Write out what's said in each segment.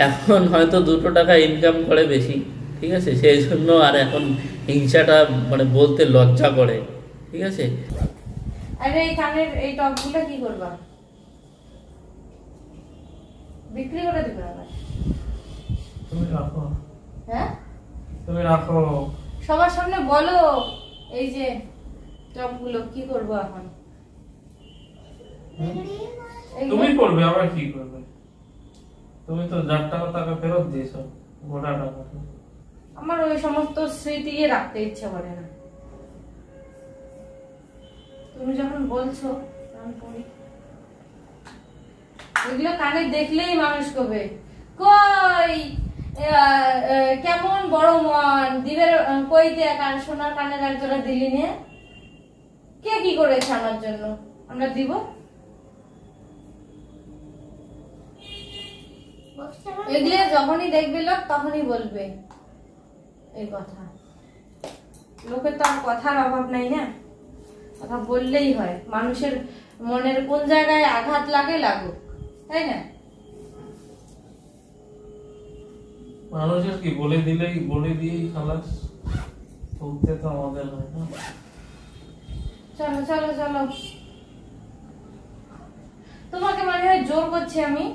এখন হয়তো 2 টাকা ইনকাম করে বেশি, ঠিক আছে, সেই জন্য আর এখন হিংসাটা মানে বলতে লজ্জা করে, ঠিক আছে। আরে এই কানের এই টপগুলো কি করবা? বিক্রি করে দিবে আবার? তুমি রাখো। হ্যাঁ তুমি রাখো। সবার সামনে বলো এই যে টপগুলো কি করবো এখন? তুমি করবে, আবার কি করবে? তুমি তো 4 টাকা ফেরত দিয়েছো, গোটা টাকা। আমার ওই সমস্ত স্মৃতি রাখতে ইচ্ছা করে না। তুমি যখন বলছো আমি পড়ি। এগুলো কানে দেখলেই মানুষ কবে কই কেমন বড় মন দিবের, কই দিয়ে কান সোনার কানের একজোড়া দিলি নে, কে কি করেছে আমার জন্য, আমরা দিব। এগুলো যখনই দেখবে লোক তখনই বলবে এই কথা। লোকের তো আর কথার অভাব নাই না, কথা বললেই হয়। মানুষের মনের কোন জায়গায় আঘাত লাগে লাগুক, তাই না? মানুষের কি বলে দিয়েই খালাস, বলতে তো আমাদের হয় না। চলো চলো চলো, তোমাকে মনে হয় জোর করছি আমি।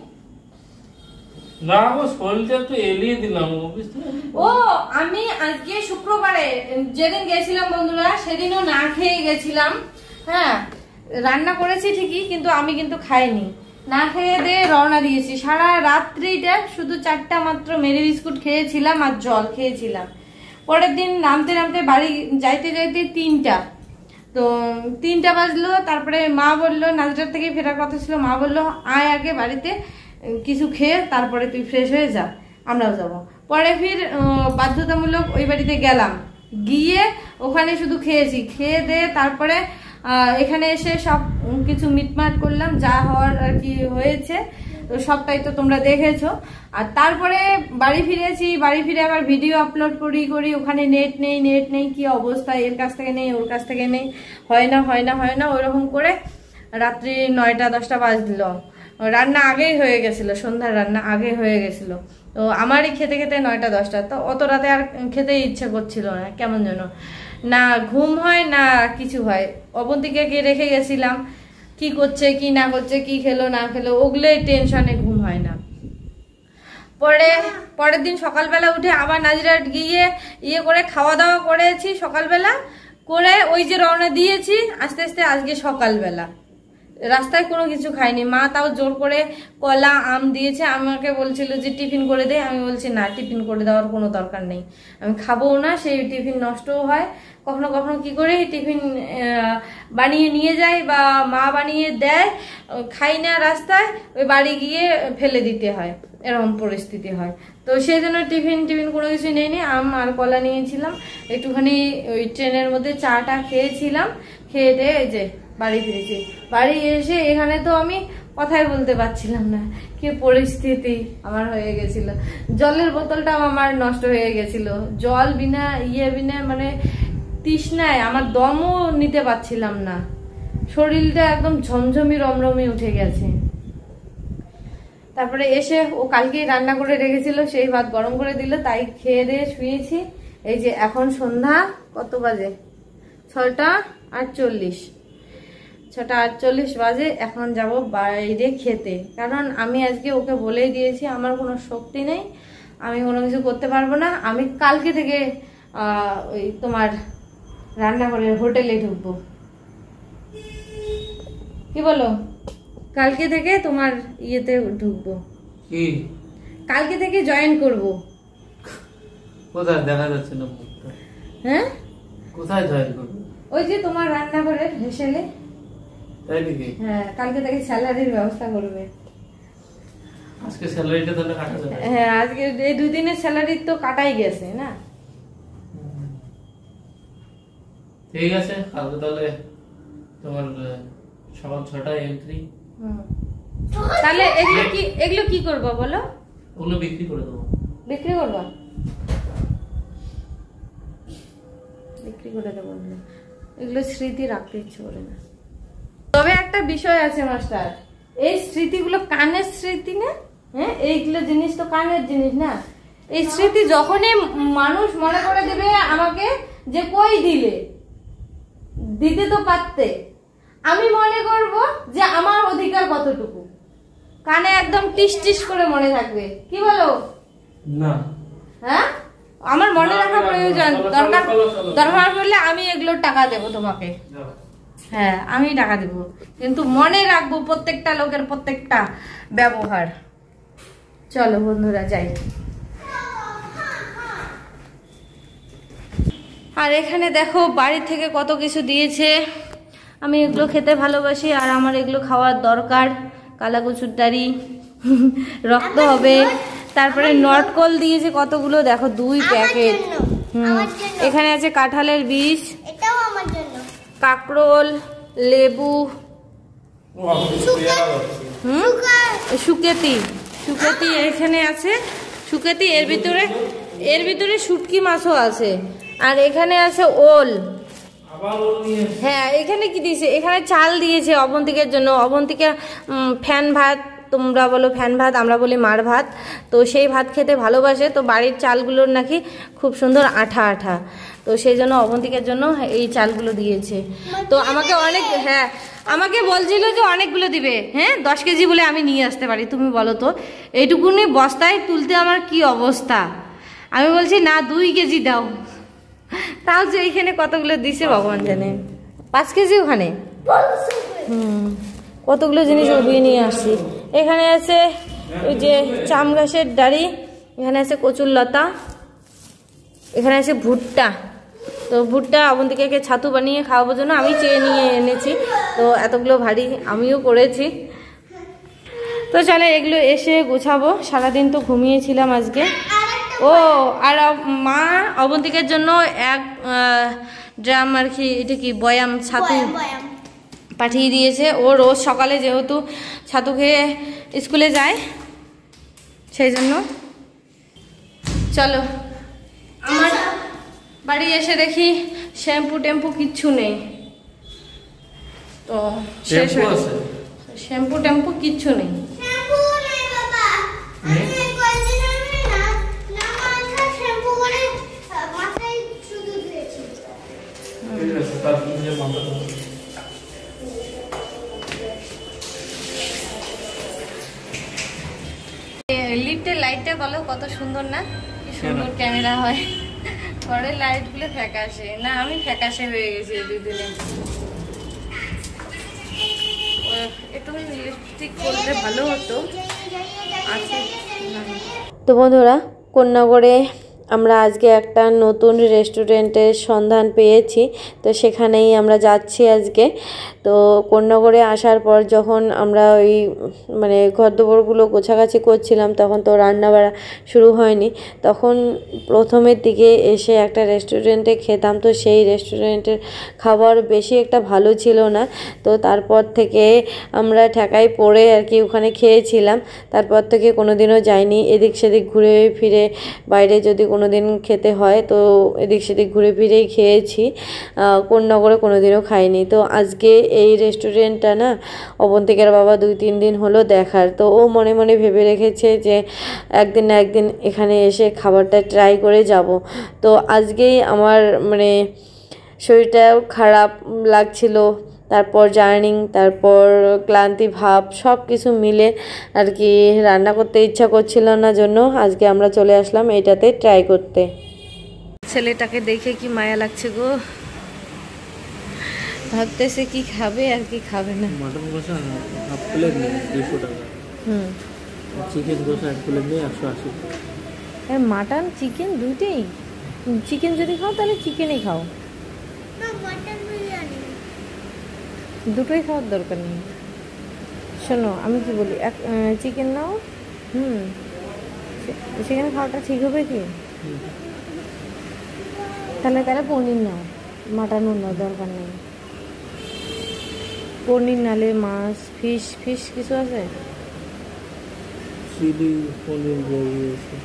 না গো, শরীরটা একটু এলিয়ে দিলাম, বুঝতে পারলি? ও আমি আজকে শুক্রবারে যেদিন গেছিলাম বন্ধুরা, সেদিনও না খেয়ে গেছিলাম। হ্যাঁ রান্না করেছি ঠিকই, কিন্তু আমি কিন্তু খাইনি, না খেয়ে দিয়ে রওনা দিয়েছি। সারা রাত্রিটা শুধু 4টা মাত্র মেরি বিস্কুট খেয়েছিলাম আর জল খেয়েছিলাম। পরের দিন নামতে নামতে বাড়ি যাইতে যাইতে 3টা, তো 3টা বাজলো। তারপরে মা বললো, নাজরার থেকে ফেরার কথা ছিল, মা বললো আয় আগে বাড়িতে কিছু খেয়ে তারপরে তুই ফ্রেশ হয়ে যা, আমরাও যাব। পরে ফির বাধ্যতামূলক ওই বাড়িতে গেলাম, গিয়ে ওখানে শুধু খেয়েছি। খেয়ে দিয়ে তারপরে এখানে এসে সব কিছু মিটমাট করলাম, যা হওয়ার আর কি হয়েছে তো সবটাই তো তোমরা দেখেছো। আর তারপরে বাড়ি ফিরেছি, বাড়ি ফিরে আবার ভিডিও আপলোড করি, ওখানে নেট নেই, কি অবস্থা, এর কাছ থেকে নেই ওর কাছ থেকে নেই, হয় না ওইরকম করে রাত্রি 9টা 10টা বাজলো। রান্না আগেই হয়ে গেছিল, সন্ধ্যার রান্না আগে হয়ে গেছিল। তো আমারই খেতে খেতে 9টা 10টা, তো অত রাতে আর খেতে ইচ্ছে করছিল না, কেমন যেন না ঘুম হয় না কিছু হয়। অবন্তীকে রেখে গেছিলাম, কি করছে কি না করছে, কি খেলো না খেলো, ওগুলোই টেনশনে ঘুম হয় না। পরের দিন সকালবেলা উঠে আবার নাজিরাট গিয়ে করে খাওয়া দাওয়া করেছি সকালবেলা করে, ওই যে রওনা দিয়েছি আস্তে আস্তে। আজকে সকালবেলা রাস্তায় কোনো কিছু খাইনি, মা তাও জোর করে কলা আম দিয়েছে, আমাকে বলছিল যে টিফিন করে দে। আমি বলছি না, টিফিন করে দেওয়ার কোনো দরকার নেই, আমি খাবো না, সেই টিফিন নষ্টও হয়। কখনো কখনো কি করে টিফিন বানিয়ে নিয়ে যাই বা মা বানিয়ে দেয়, খাই না রাস্তায়, ওই বাড়ি গিয়ে ফেলে দিতে হয়, এরকম পরিস্থিতি হয়। তো সেই জন্য টিফিন কোনো কিছু নেইনি, আম আর কলা নিয়েছিলাম, একটুখানি ওই ট্রেনের মধ্যে চাটা খেয়েছিলাম, খেয়ে দিয়ে এই যে বাড়ি ফিরেছি। বাড়ি এসে এখানে তো আমি কথাই বলতে পারছিলাম না, কি পরিস্থিতি আমার হয়ে গেছিল। জলের বোতলটাও আমার নষ্ট হয়ে গেছিল, জল বিনা মানে তৃষ্ণায় আমার দমও নিতে পারছিলাম না, শরীরটা একদম ঝমঝমি রমরমি উঠে গেছে। তারপরে এসে ও কালকেই রান্না করে রেখেছিল, সেই ভাত গরম করে দিল, তাই খেয়ে দিয়ে শুয়েছি। এই যে এখন সন্ধ্যা কত বাজে, 6টা 48, 6টা 48 বাজে। এখন যাব বাইরে খেতে, কারণ আমি আজকে ওকে বলেই দিয়েছি আমার কোনো শক্তি নেই, আমি কোনো কিছু করতে পারবো না। আমি কালকে থেকে ওই তোমার রান্নাঘরের হোটেলে ঢুকবো, কি বলো? কালকে থেকে তোমার ইয়েতে ঢুকবো, কি কালকে থেকে জয়েন করব। কোথায় দেখা যাচ্ছে না? হ্যাঁ কোথায় জয়েন করবে? ওই যে তোমার রান্নাঘরের হেসেলে। তাই নাকি? হ্যাঁ কালকে থেকে স্যালারির ব্যবস্থা করবে। আজকে স্যালারিটা তাহলে কাটা যাবে? হ্যাঁ আজকে এই 2 দিনের স্যালারি তো কাটাই গেছে না। ঠিক আছে, কালকে তাহলে তোমার সকাল 6টায় এন্ট্রি। তাহলে এগুলো কি করবো বলো? ওগুলো বিক্রি করে দেবো। বিক্রি করবো? বিক্রি করে দেবো, এগুলো স্মৃতি রাখতে ইচ্ছে করে না। তবে একটা বিষয় আছে মাস্টার, এই স্মৃতিগুলো কানের স্মৃতি না, হ্যাঁ এইগুলো জিনিস তো কানের জিনিস না। এই স্মৃতি যখনই মানুষ মনে করে দেবে আমাকে যে কই দিলে, দিতে তো পারতে, আমি মনে করব যে আমার অধিকার কতটুকু, কানে একদম টিস টিস করে মনে থাকবে। কি বলো? না হ্যাঁ আমার মনে রাখা প্রয়োজন, দরকার পড়লে আমি এগুলো টাকা দেবো তোমাকে। হ্যাঁ আমি টাকা দেব, কিন্তু মনে রাখবো প্রত্যেকটা লোকের প্রত্যেকটা ব্যবহার। চলো বন্ধুরা যাই। আর এখানে দেখো বাড়ি থেকে কত কিছু দিয়েছে, আমি এগুলো খেতে ভালোবাসি আর আমার এগুলো খাওয়ার দরকার। কালাকুচুর দাড়ি রক্ত হবে। তারপরে নটকল দিয়েছে কতগুলো, দেখো 2 প্যাকেট। এখানে আছে কাঁঠালের বীজ, কাকরোল, লেবু, সুকেতি এখানে আছে সুকেতি, এর ভিতরে শুটকি মাছও আছে। আর এখানে আছে ওল। হ্যাঁ এখানে কি দিয়েছে, এখানে চাল দিয়েছে অবন্তিকের জন্য। অবন্তিকা ফ্যান ভাত, তোমরা বলো ফ্যান ভাত, আমরা বলি মার ভাত। তো সেই ভাত খেতে ভালোবাসে, তো বাড়ির চালগুলোর নাকি খুব সুন্দর আঠা আঠা, তো সেই জন্য অবন্তিকের জন্য এই চালগুলো দিয়েছে। তো আমাকে অনেক, হ্যাঁ আমাকে বলছিল যে অনেকগুলো দিবে, হ্যাঁ 10 কেজি বলে আমি নিয়ে আসতে পারি। তুমি বলো তো এইটুকুনি বস্তায় তুলতে আমার কি অবস্থা। আমি বলছি না 2 কেজি দাও, তাও যে এইখানে কতগুলো দিছে ভগবান জানে। 5 কেজি ওখানে, কতগুলো জিনিস উঠিয়ে নিয়ে আসছি। এখানে আছে ওই যে চাম গাছের ডাড়ি, এখানে আছে কচুর লতা, এখানে আছে ভুট্টা। তো ভুট্টা অবন্তিকাকে ছাতু বানিয়ে খাওয়াবার জন্য আমি চেয়ে নিয়ে এনেছি। তো এতগুলো ভারী আমিও করেছি। তো চলে এগুলো এসে গুছাবো। সারাদিন তো ঘুমিয়েছিলাম আজকে। ও আর মা অবন্তিকার জন্য 1 ড্রাম আর কি, এটা কি বয়াম ছাতু পাঠিয়ে দিয়েছে। ও রোজ সকালে যেহেতু ছাতু খেয়ে স্কুলে যায় সেই জন্য। চলো আমার বাড়ি এসে দেখি শ্যাম্পু টেম্পু কিচ্ছু নেই। তো শেষ হয়ে গেছে, শ্যাম্পু টেম্পু কিচ্ছু নেই। লিফটের লাইটটা বলো কত সুন্দর না, কি সুন্দর ক্যামেরা হয়। ঘরের লাইট গুলো ফ্যাকাশে না, আমি ফ্যাকাশে হয়ে গেছি 2 দিনে। একটু লিপস্টিক করলে ভালো হতো। তো বন্ধুরা কোন্নগরে আমরা আজকে একটা নতুন রেস্টুরেন্টের সন্ধান পেয়েছি, তো সেখানেই আমরা যাচ্ছি আজকে। তো কোন্নগরে আসার পর যখন আমরা ওই মানে ঘরদোরগুলো গোছাগাছি করছিলাম, তখন তো রান্না বাড়া শুরু হয়নি। তখন প্রথমের দিকে এসে একটা রেস্টুরেন্টে খেতাম, তো সেই রেস্টুরেন্টের খাবার বেশি একটা ভালো ছিল না। তো তারপর থেকে আমরা ঠেকাই পড়ে আর কি ওখানে খেয়েছিলাম। তারপর থেকে কোনোদিনও যাইনি। এদিক সেদিক ঘুরে ফিরে বাইরে যদি কোনো দিন খেতে হয় তো এদিক সেদিক ঘুরে ফিরেই খেয়েছি, কোন্নগরে কোনোদিনও খাইনি। তো আজকে এই রেস্টুরেন্টটা না অবন্তিকার বাবা 2-3 দিন হলো দেখার, তো ও মনে মনে ভেবে রেখেছে যে একদিন না একদিন এখানে এসে খাবারটা ট্রাই করে যাব। তো আজকেই আমার মানে শরীরটাও খারাপ লাগছিল, তারপর জার্নি, তারপর ক্লান্তি ভাব সব কিছু মিলে আর কি রান্না করতে ইচ্ছা করছিল না, জন্য আজকে আমরা চলে আসলাম এইটাতে ট্রাই করতে। ছেলেটাকে দেখে কি মায়া লাগছে গো, ভাবতেছে কি খাবে আর কি খাবে না। মটন কষা হাফ প্লেট নেই 200 টাকা, চিকেন কষা 1 প্লেট নেই 180। হ্যাঁ মাটন চিকেন দুইটাই, চিকেন যদি খাও তাহলে চিকেনই খাও, দুটোই খাওয়ার দরকার নেই। শোনো আমি কি বলি, চিকেন নাও, চিকেন খাওয়াটা ঠিক হবে কি? তাহলে পনির নাও, মাটনও নাও, দরকার নেই। পনির নালে মাছ, ফিশ কিছু আছে, চিলি পনির রয়েছে।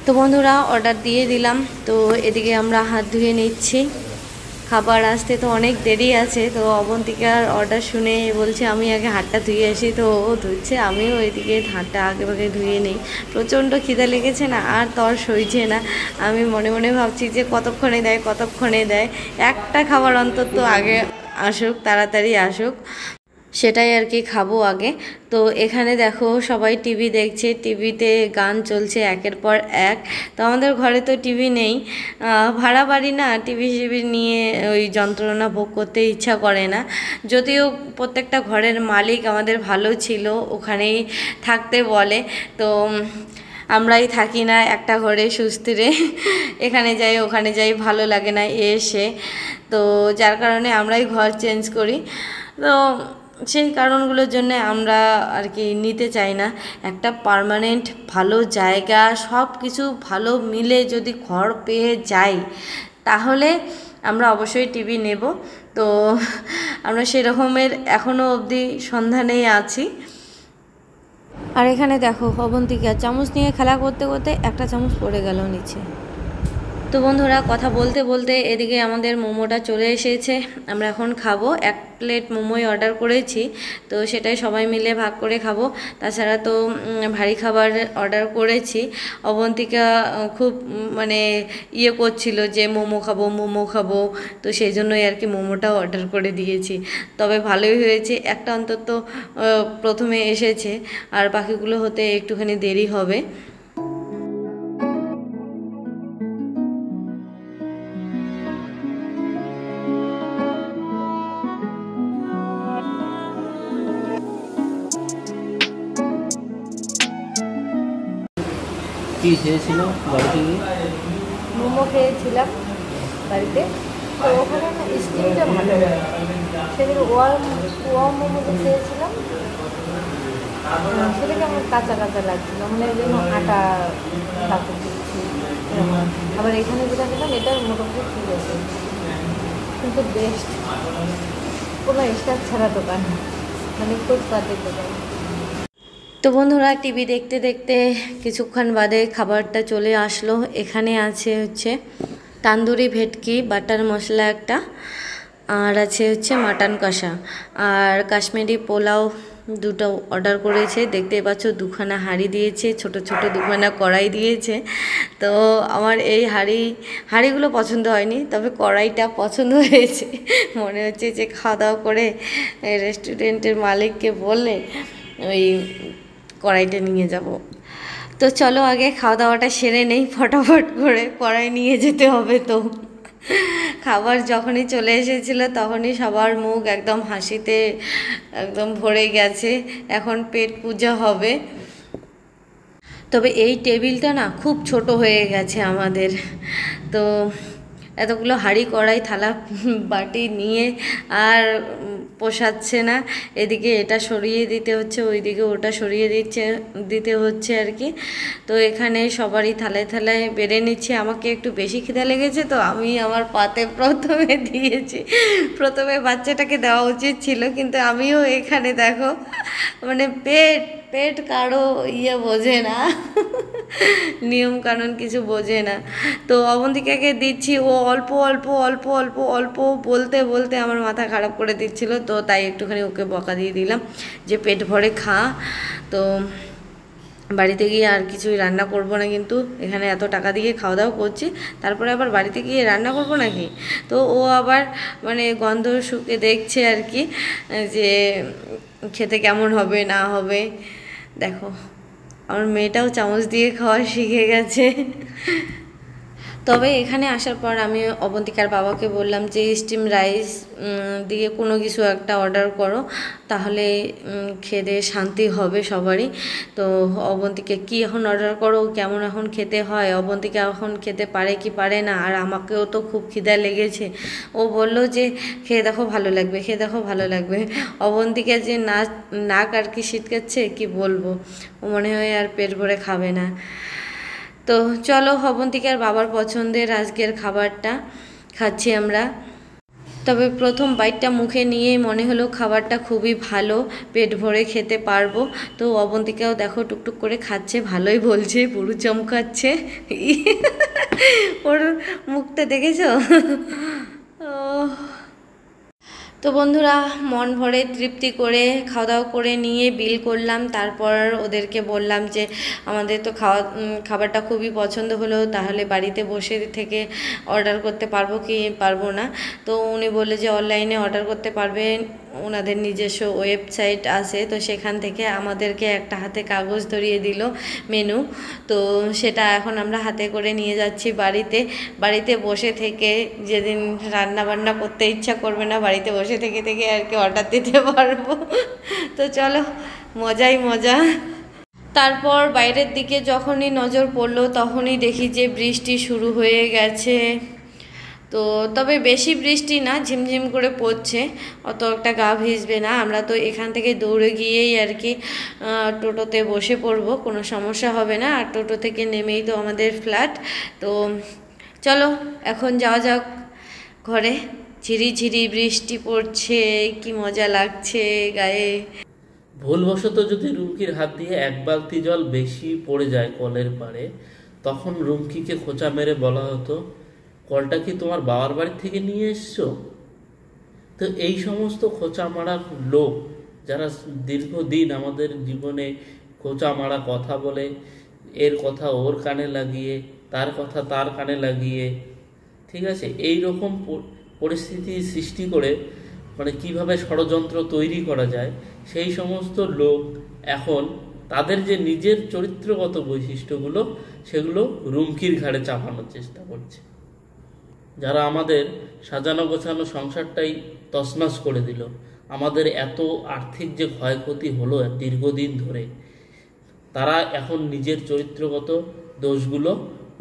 তো বন্ধুরা অর্ডার দিয়ে দিলাম। তো এদিকে আমরা হাত ধুয়ে নিচ্ছি, খাবার আসতে তো অনেক দেরি আছে। তো অবন্তিকার অর্ডার শুনে বলছে আমি আগে হাতটা ধুয়ে আসি, তো ও ধুচ্ছে, আমিও ওইদিকে হাতটা আগে ভাগে ধুয়ে নিই। প্রচণ্ড খিদে লেগেছে না, আর তর সইছে না। আমি মনে মনে ভাবছি যে কতক্ষণে দেয় কতক্ষণে দেয়, একটা খাবার অন্তত আগে আসুক, তাড়াতাড়ি আসুক, সেটাই আর কি খাবো আগে। তো এখানে দেখো সবাই টিভি দেখছে, টিভিতে গান চলছে একের পর এক। তো আমাদের ঘরে তো টিভি নেই, ভাড়া বাড়ি না, টিভি টিভি নিয়ে ওই যন্ত্রণা ভোগ করতে ইচ্ছা করে না। যদিও প্রত্যেকটা ঘরের মালিক আমাদের ভালো ছিল, ওখানেই থাকতে বলে, তো আমরাই থাকি না একটা ঘরে সুস্থিরে, এখানে যাই ওখানে যাই, ভালো লাগে না এসে, তো যার কারণে আমরাই ঘর চেঞ্জ করি। তো সেই কারণগুলোর জন্য আমরা আর কি নিতে চাই না। একটা পার্মানেন্ট ভালো জায়গা, সব কিছু ভালো মিলে যদি ঘর পেয়ে যাই, তাহলে আমরা অবশ্যই টিভি নেব। তো আমরা সেরকমের এখনও অবধি সন্ধানেই আছি। আর এখানে দেখো অবন্তিকা চামচ নিয়ে খেলা করতে করতে একটা চামচ পড়ে গেল নিচে। তো বন্ধুরা, কথা বলতে বলতে এদিকে আমাদের মোমোটা চলে এসেছে, আমরা এখন খাবো। 1 প্লেট মোমোই অর্ডার করেছি, তো সেটাই সবাই মিলে ভাগ করে খাবো। তাছাড়া তো ভারী খাবার অর্ডার করেছি। অবন্তিকা খুব মানে ইয়ে করছিল যে মোমো খাবো মোমো খাবো, তো সেই জন্যই আর কি মোমোটাও অর্ডার করে দিয়েছি। তবে ভালোই হয়েছে, একটা অন্তত প্রথমে এসেছে, আর বাকিগুলো হতে একটুখানি দেরি হবে। কি খেয়েছিল বাড়িতে গিয়ে? মোমো খেয়েছিলাম বাড়িতে, তো ওখানে না স্টিমটা ভালো, সেদিকে ওয়াম মোমো খেয়েছিলাম, সেটাকে আমার কাঁচা কাঁচা লাগছিল, মানে যেন আটা কাপড় দিচ্ছি। আবার এখানে যেটা খেলাম এটা মোটামুটি ঠিক আছে, কিন্তু বেস্ট, কোনো স্টাফ ছাড়া দোকান, মানে ফুটপাতের দোকান। তো বন্ধুরা, টিভি দেখতে দেখতে কিছুক্ষণ বাদে খাবারটা চলে আসলো। এখানে আছে হচ্ছে তান্দুরি ভেটকি বাটার মশলা একটা, আর আছে হচ্ছে মাটন কষা, আর কাশ্মীরি পোলাও দুটো অর্ডার করেছে। দেখতেই পাচ্ছ দুখানা হাঁড়ি দিয়েছে, ছোট ছোট দুখানা কড়াই দিয়েছে। তো আমার এই হাঁড়িগুলো পছন্দ হয়নি, তবে কড়াইটা পছন্দ হয়েছে। মনে হচ্ছে যে খাওয়া দাওয়া করে রেস্টুরেন্টের মালিককে বললে ওই কড়াইটা নিয়ে যাব। তো চলো আগে খাওয়া দাওয়াটা সেরে নেই ফটাফট করে, কড়াই নিয়ে যেতে হবে। তো খাবার যখনই চলে এসেছিলো তখনই সবার মুখ একদম হাসিতে একদম ভরে গেছে, এখন পেট পূজা হবে। তবে এই টেবিলটা না খুব ছোট হয়ে গেছে আমাদের, তো এতগুলো হাঁড়ি কড়াই থালা বাটি নিয়ে আর পোষাচ্ছে না। এদিকে এটা সরিয়ে দিতে হচ্ছে, ওইদিকে ওটা সরিয়ে দিতে হচ্ছে আর কি। তো এখানে সবারই থালায় থালায় বেড়ে নিচ্ছে। আমাকে একটু বেশি খিদে লেগেছে, তো আমি আমার পাতে প্রথমে দিয়েছি। প্রথমে বাচ্চাটাকে দেওয়া উচিত ছিল, কিন্তু আমিও এখানে দেখো মানে পেট কারো বোঝে না, নিয়ম কানুন কিছু বোঝে না। তো অবন্তিকাকে দিচ্ছি, ও অল্প অল্প অল্প অল্প অল্প বলতে বলতে আমার মাথা খারাপ করে দিচ্ছিল, তো তাই একটুখানি ওকে বকা দিয়ে দিলাম যে পেট ভরে খা। তো বাড়িতে গিয়ে আর কিছুই রান্না করব না, কিন্তু এখানে এত টাকা দিয়ে খাওয়া দাওয়া করছি, তারপরে আবার বাড়িতে গিয়ে রান্না করব নাকি। তো ও আবার মানে গন্ধ শুকে দেখছে আর কি, যে খেতে কেমন হবে না হবে। দেখো আমার মেয়েটাও চামচ দিয়ে খাওয়া শিখে গেছে। তবে এখানে আসার পর আমি অবন্তিকার বাবাকে বললাম যে স্টিম রাইস দিয়ে কোনো কিছু একটা অর্ডার করো, তাহলে খেতে শান্তি হবে সবারই। তো অবন্তিকা কি এখন অর্ডার করো, কেমন এখন খেতে হয়, অবন্তিকা এখন খেতে পারে কি পারে না, আর আমাকেও তো খুব খিদা লেগেছে। ও বলল যে খেয়ে দেখো ভালো লাগবে, খেয়ে দেখো ভালো লাগবে। অবন্তিকা যে নাক আর কি ছিটকাচ্ছে কি বলবো, ও মনে হয় আর পেট ভরে খাবে না। তো চলো অবন্তিকার বাবার পছন্দের আজকের খাবারটা খাচ্ছি আমরা। তবে প্রথম বাইটটা মুখে নিয়ে মনে হলো খাবারটা খুবই ভালো, পেট ভরে খেতে পারবো। তো অবন্তিকাও দেখো টুকটুক করে খাচ্ছে, ভালোই বলছে, পুরো চমকাচ্ছে। ওর মুখটা দেখেছো? ও তো বন্ধুরা, মন ভরে তৃপ্তি করে খাওয়া দাওয়া করে নিয়ে বিল করলাম। তারপর ওদেরকে বললাম যে আমাদের তো খাবারটা খুবই পছন্দ হলো, তাহলে বাড়িতে বসে থেকে অর্ডার করতে পারবো কি পারবো না। তো উনি বললে যে অনলাইনে অর্ডার করতে পারবেন, ওনাদের নিজস্ব ওয়েবসাইট আছে। তো সেখান থেকে আমাদেরকে একটা হাতে কাগজ ধরিয়ে দিল মেনু। তো সেটা এখন আমরা হাতে করে নিয়ে যাচ্ছি বাড়িতে বসে থেকে, যেদিন রান্না বান্না করতে ইচ্ছা করবে না, বাড়িতে বসে থেকে থেকে আর কি অর্ডার দিতে পারবো। তো চলো, মজাই মজা। তারপর বাইরের দিকে যখনই নজর পড়লো তখনই দেখি যে বৃষ্টি শুরু হয়ে গেছে। তো তবে বেশি বৃষ্টি না, ঝিমঝিম করে পড়ছে, অত একটা গা ভিজবে না। আমরা তো এখান থেকে দৌড়ে গিয়েই আর কি টোটোতে বসে পড়বো, কোনো সমস্যা হবে না। আর টোটো থেকে নেমেই তো আমাদের ফ্ল্যাট। তো চলো এখন যাওয়া যাক ঘরে। ঝিরিঝিরি বৃষ্টি পড়ছে, কি মজা লাগছে গায়ে। ভুলবশত যদি রুমকির হাত দিয়ে এক বালতি জল বেশি পড়ে যায় কলের পাড়ে, তখন রুমকিকে খোঁচা মেরে বলা হতো, কলটা কি তোমার বাবার বাড়ি থেকে নিয়ে এসছো? তো এই সমস্ত খোঁচা মারা লোক যারা দীর্ঘদিন আমাদের জীবনে খোঁচা মারা কথা বলে, এর কথা ওর কানে লাগিয়ে, তার কথা তার কানে লাগিয়ে, ঠিক আছে, এই রকম পরিস্থিতি সৃষ্টি করে মানে কিভাবে ষড়যন্ত্র তৈরি করা যায়, সেই সমস্ত লোক এখন তাদের যে নিজের চরিত্রগত বৈশিষ্ট্যগুলো সেগুলো রুমকির ঘাড়ে চাপানোর চেষ্টা করছে। যারা আমাদের সাজানো গোছানো সংসারটাই তছনছ করে দিল, আমাদের এত আর্থিক যে ক্ষয়ক্ষতি হলো দীর্ঘদিন ধরে, তারা এখন নিজের চরিত্রগত দোষগুলো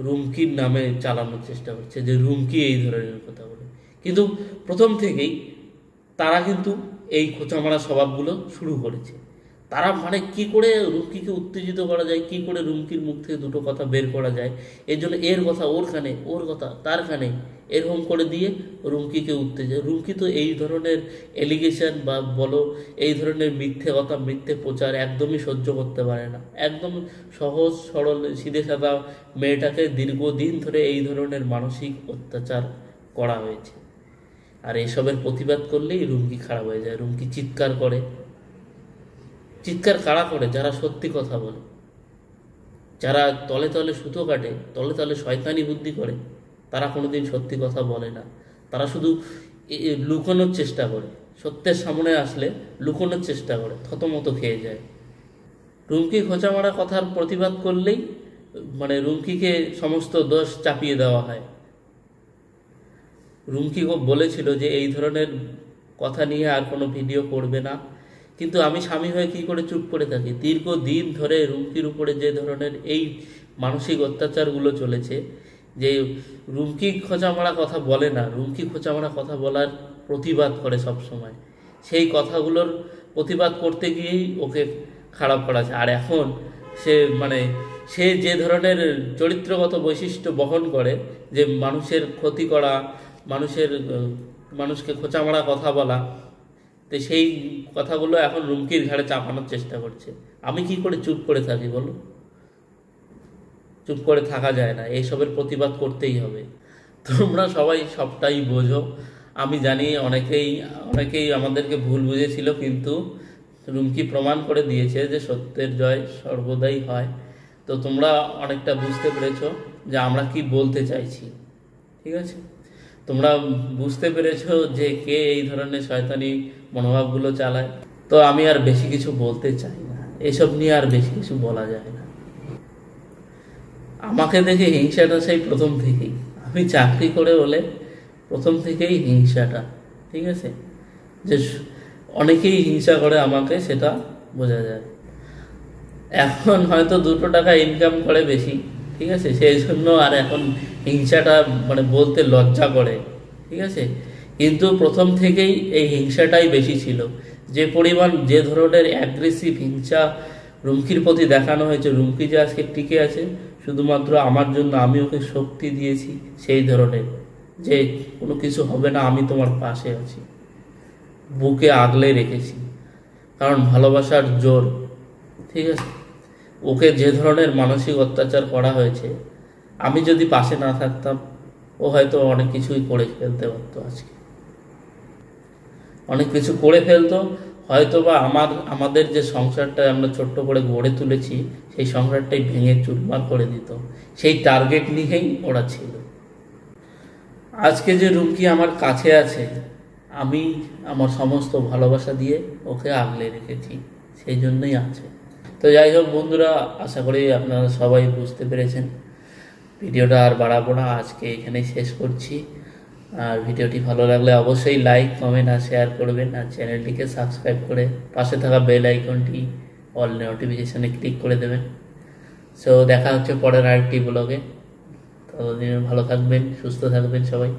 রুমকির নামে চালানোর চেষ্টা করছে, যে রুমকি এই ধরনের কথা বলে। কিন্তু প্রথম থেকেই তারা কিন্তু এই খোঁচামারা স্বভাবগুলো শুরু করেছে। তারা মানে কি করে রুমকিকে উত্তেজিত করা যায়, কি করে রুমকির মুখ থেকে দুটো কথা বের করা যায়, এর জন্য এর কথা ওর কানে, ওর কথা তার কানে, এরকম করে দিয়ে রুমকিকে উত্তেজিত। রুমকি তো এই ধরনের এলিগেশন বা বলো এই ধরনের মিথ্যে কথা, মিথ্যে প্রচার একদমই সহ্য করতে পারে না। একদম সহজ সরল সিধে সাদা মেয়েটাকে দীর্ঘদিন ধরে এই ধরনের মানসিক অত্যাচার করা হয়েছে। আর এসবের প্রতিবাদ করলেই রুমকি খারাপ হয়ে যায়। রুমকি চিৎকার করে, চিৎকার কারা করে? যারা সত্যি কথা বলে, যারা তলে তলে সুতো কাটে, তলে তলে শয়তানি বুদ্ধি করে, তারা কোনোদিন সত্যি কথা বলে না। তারা শুধু লুকোনোর চেষ্টা করে, সত্যের সামনে আসলে লুকোনোর চেষ্টা করে, থতমত খেয়ে যায়। রুমকি খোঁচা মারা কথার প্রতিবাদ করলেই মানে রুমকিকে সমস্ত দোষ চাপিয়ে দেওয়া হয়। রুমকি বলেছিল যে এই ধরনের কথা নিয়ে আর কোনো ভিডিও করবে না, কিন্তু আমি স্বামী হয়ে কি করে চুপ করে থাকি? দীর্ঘদিন ধরে রুমকির উপরে যে ধরনের এই মানসিক অত্যাচারগুলো চলেছে, যে রুমকি খোঁচামারা কথা বলে না, রুমকি খোঁচামারা কথা বলার প্রতিবাদ করে সব সময়, সেই কথাগুলোর প্রতিবাদ করতে গিয়েই ওকে খারাপ করা যায়। আর এখন সে যে ধরনের চরিত্রগত বৈশিষ্ট্য বহন করে, যে মানুষের ক্ষতি করা, মানুষকে খোঁচামারা কথা বলা, তো সেই কথাগুলো এখন রুমকির ঘাড়ে চাপানোর চেষ্টা করছে। আমি কি করে চুপ করে থাকি বলো? চুপ করে থাকা যায় না, এইসবের প্রতিবাদ করতেই হবে। তোমরা সবাই সবটাই বোঝো, আমি জানি অনেকেই আমাদেরকে ভুল বুঝেছিল, কিন্তু রুমকি প্রমাণ করে দিয়েছে যে সত্যের জয় সর্বদাই হয়। তো তোমরা অনেকটা বুঝতে পেরেছো যে আমরা কি বলতে চাইছি, ঠিক আছে? তোমরা বুঝতে পেরেছো যে কে এই ধরনের শয়তানি মনোভাবগুলো চালায়। তো আমি আর বেশি কিছু বলতে চাই না, এসব নিয়ে আর বেশি কিছু বলা যায় না। আমাকে দেখে হিংসাটা সেই প্রথম থেকেই, আমি চাকরি করে বলে প্রথম থেকেই হিংসাটা, ঠিক আছে? যে অনেকেই হিংসা করে আমাকে, সেটা বোঝা যায়। এখন হয়তো 2 টাকা ইনকাম করে বেশি, ঠিক আছে, সেই জন্য আর এখন হিংসাটা বলতে লজ্জা করে, ঠিক আছে? কিন্তু প্রথম থেকেই এই হিংসাটাই বেশি ছিল। যে ধরনের অ্যাগ্রেসিভ হিংসা রুমকির প্রতি দেখানো হয়েছে, রুমকি যে আজকে টিকে আছে শুধুমাত্র আমার জন্য, আমি ওকে শক্তি দিয়েছি সেই ধরনের, যে কোনো কিছু হবে না, আমি তোমার পাশে আছি, বুকে আগলে রেখেছি, কারণ ভালোবাসার জোর, ঠিক আছে? ওকে যে ধরনের মানসিক অত্যাচার করা হয়েছে, আমি যদি পাশে না থাকতাম ও হয়তো অনেক কিছুই করে ফেলতে পারতো আজকে। অনেক কিছু করে ফেলতো, হয়তোবা আমাদের যে সংসারটা আমরা ছোট্ট করে গড়ে তুলেছি সেই সংসারটাই ভেঙে চুরমার করে দিত। সেই টার্গেট নিয়েই ওরা ছিল। আজকে যে রুমকি আমার কাছে আছে, আমি আমার সমস্ত ভালোবাসা দিয়ে ওকে আগলে রেখেছি, সেই জন্যই আছে। তো যাই হোক বন্ধুরা, আশা করি আপনারা সবাই বুঝতে পেরেছেন। ভিডিওটা আর বাড়াবো না, আজকে এখানেই শেষ করছি। আর ভিডিওটি ভালো লাগলে অবশ্যই লাইক, কমেন্ট আর শেয়ার করবেন। আর চ্যানেলটিকে সাবস্ক্রাইব করে পাশে থাকা বেল আইকনটি অল নোটিফিকেশানে ক্লিক করে দেবেন। সো দেখা হচ্ছে পরের আরেকটি ব্লগে। ততদিন ভালো থাকবেন, সুস্থ থাকবেন সবাই।